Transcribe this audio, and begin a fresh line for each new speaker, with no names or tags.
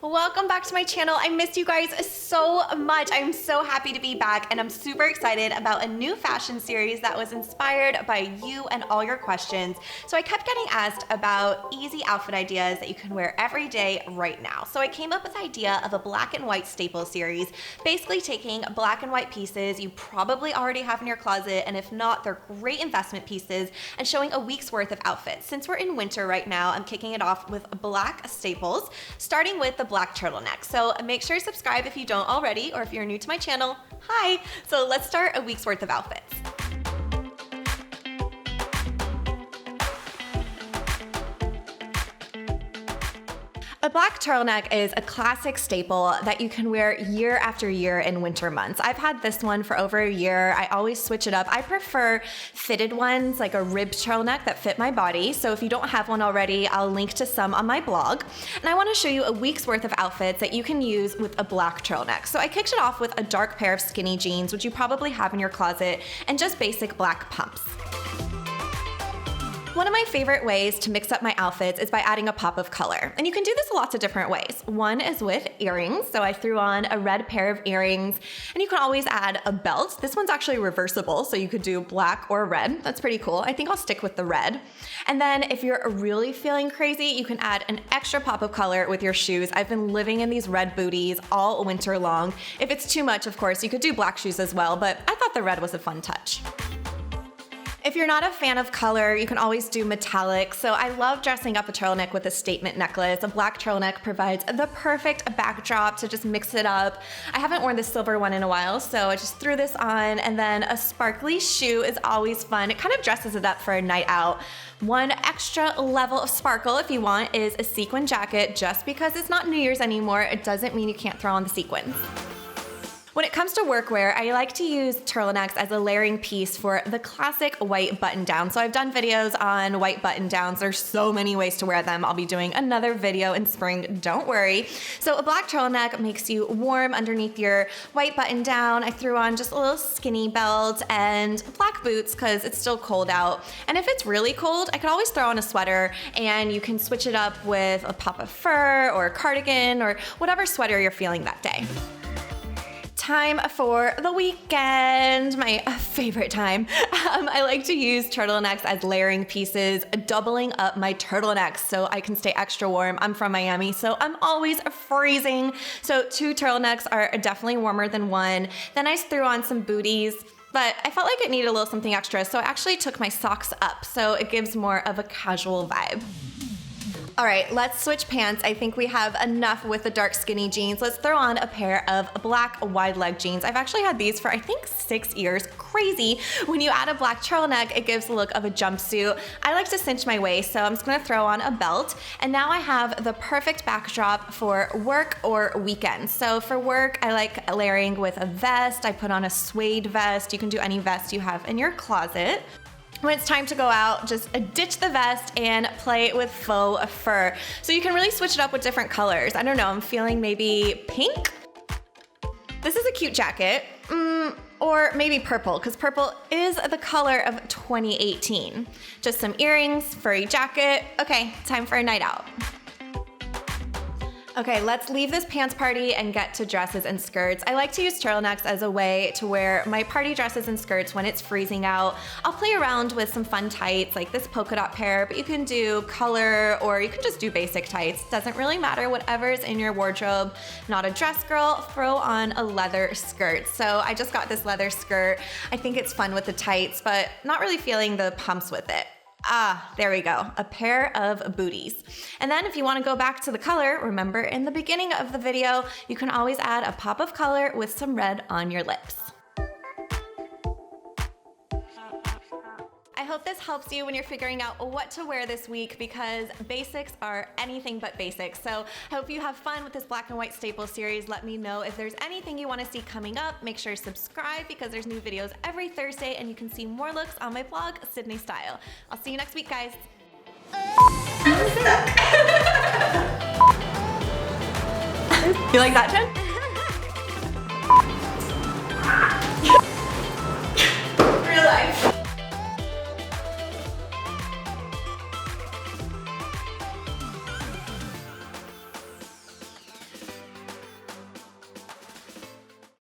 Welcome back to my channel. I missed you guys so much. I'm so happy to be back, and I'm super excited about a new fashion series that was inspired by you and all your questions. So I kept getting asked about easy outfit ideas that you can wear every day right now. So I came up with the idea of a black and white staple series, basically taking black and white pieces you probably already have in your closet, and if not, they're great investment pieces, and showing a week's worth of outfits. Since we're in winter right now, I'm kicking it off with black staples, starting with the black turtleneck. So make sure to subscribe if you don't already, or if you're new to my channel, hi! So let's start a week's worth of outfits. A black turtleneck is a classic staple that you can wear year after year in winter months. I've had this one for over a year. I always switch it up. I prefer fitted ones, like a ribbed turtleneck that fit my body. So if you don't have one already, I'll link to some on my blog. And I want to show you a week's worth of outfits that you can use with a black turtleneck. So I kicked it off with a dark pair of skinny jeans, which you probably have in your closet, and just basic black pumps. One of my favorite ways to mix up my outfits is by adding a pop of color. And you can do this lots of different ways. One is with earrings. So I threw on a red pair of earrings, and you can always add a belt. This one's actually reversible, so you could do black or red. That's pretty cool. I think I'll stick with the red. And then if you're really feeling crazy, you can add an extra pop of color with your shoes. I've been living in these red booties all winter long. If it's too much, of course, you could do black shoes as well, but I thought the red was a fun touch. If you're not a fan of color, you can always do metallic. So I love dressing up a turtleneck with a statement necklace. A black turtleneck provides the perfect backdrop to just mix it up. I haven't worn the silver one in a while, so I just threw this on, and then a sparkly shoe is always fun. It kind of dresses it up for a night out. One extra level of sparkle, if you want, is a sequin jacket. Just because it's not New Year's anymore, it doesn't mean you can't throw on the sequins. When it comes to workwear, I like to use turtlenecks as a layering piece for the classic white button down. So I've done videos on white button downs. There's so many ways to wear them. I'll be doing another video in spring, don't worry. So a black turtleneck makes you warm underneath your white button down. I threw on just a little skinny belt and black boots because it's still cold out. And if it's really cold, I could always throw on a sweater, and you can switch it up with a pop of fur or a cardigan or whatever sweater you're feeling that day. Time for the weekend, my favorite time. I like to use turtlenecks as layering pieces, doubling up my turtlenecks so I can stay extra warm. I'm from Miami, so I'm always freezing. So 2 turtlenecks are definitely warmer than one. Then I threw on some booties, but I felt like it needed a little something extra, so I actually took my socks up, so it gives more of a casual vibe. All right, let's switch pants. I think we have enough with the dark skinny jeans. Let's throw on a pair of black wide leg jeans. I've actually had these for I think 6 years. Crazy. When you add a black turtleneck, it gives the look of a jumpsuit. I like to cinch my waist, so I'm just gonna throw on a belt. And now I have the perfect backdrop for work or weekend. So for work, I like layering with a vest. I put on a suede vest. You can do any vest you have in your closet. When it's time to go out, just ditch the vest and play with faux fur. So you can really switch it up with different colors. I don't know, I'm feeling maybe pink? This is a cute jacket. Or maybe purple, because purple is the color of 2018. Just some earrings, furry jacket. Okay, time for a night out. Okay, let's leave this pants party and get to dresses and skirts. I like to use turtlenecks as a way to wear my party dresses and skirts when it's freezing out. I'll play around with some fun tights like this polka dot pair, but you can do color or you can just do basic tights. Doesn't really matter, whatever's in your wardrobe. Not a dress girl, throw on a leather skirt. So I just got this leather skirt. I think it's fun with the tights, but not really feeling the pumps with it. There we go, a pair of booties. And then if you want to go back to the color, remember in the beginning of the video, you can always add a pop of color with some red on your lips. I hope this helps you when you're figuring out what to wear this week, because basics are anything but basics. So I hope you have fun with this black and white staple series. Let me know if there's anything you want to see coming up. Make sure to subscribe because there's new videos every Thursday, and you can see more looks on my blog, SYDNESTYLE. I'll see you next week, guys. You like that, Jen?